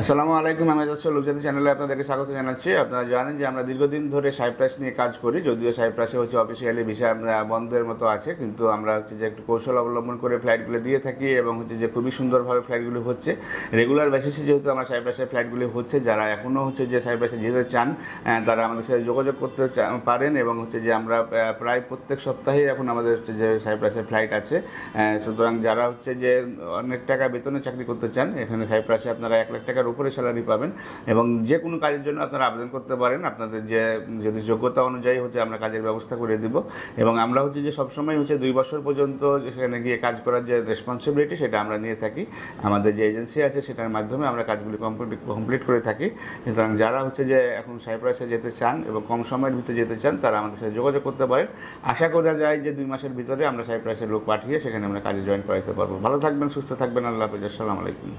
আসসালামু আলাইকুম। আমি লোকজাতি চ্যানেলে আপনাদেরকে স্বাগত জানাচ্ছি। আপনারা জানেন যে আমরা দীর্ঘদিন ধরে সাইপ্রাস নিয়ে কাজ করি, যদিও সাইপ্রাসে অফিসিয়ালি ভিসা বন্ধের মতো আছে, কিন্তু আমরা যে একটু কৌশল অবলম্বন করে ফ্লাইটগুলো দিয়ে থাকি এবং যে খুবই সুন্দরভাবে ফ্লাইটগুলি হচ্ছে। রেগুলার বেসিসে যেহেতু আমার সাইপ্রাসের ফ্লাইটগুলি হচ্ছে, যারা এখনও যে সাইপ্রাসে যেতে চান তারা আমাদের সাথে যোগাযোগ করতে পারেন এবং যে আমরা প্রায় প্রত্যেক সপ্তাহে এখন আমাদের যে সাইপ্রাসের ফ্লাইট আছে। সুতরাং যারা যে অনেক টাকা বেতনে চাকরি করতে চান, এখানে সাইপ্রাসে আপনারা 1 লাখ টাকার উপরে স্যালারি পাবেন এবং যে কোনো কাজের জন্য আপনারা আবেদন করতে পারেন। আপনাদের যদি যোগ্যতা অনুযায়ী আমরা কাজের ব্যবস্থা করে দিব এবং আমরা যে সবসময় 2 বছর পর্যন্ত সেখানে গিয়ে কাজ করার যে রেসপন্সিবিলিটি সেটা আমরা নিয়ে থাকি। আমাদের যে এজেন্সি আছে সেটার মাধ্যমে আমরা কাজগুলি কমপ্লিট করে থাকি। সুতরাং যারা যে এখন সাইপ্রাসে যেতে চান এবং কম সময়ের ভিতরে যেতে চান তারা আমাদের সাথে যোগাযোগ করতে পারেন। আশা করা যায় যে 2 মাসের ভিতরে আমরা সাইপ্রাসের লোক পাঠিয়ে সেখানে আমরা কাজে জয়েন করাতে পারবো। ভালো থাকবেন, সুস্থ থাকবেন। আল্লাহ হাফেজ। আসসালামু আলাইকুম।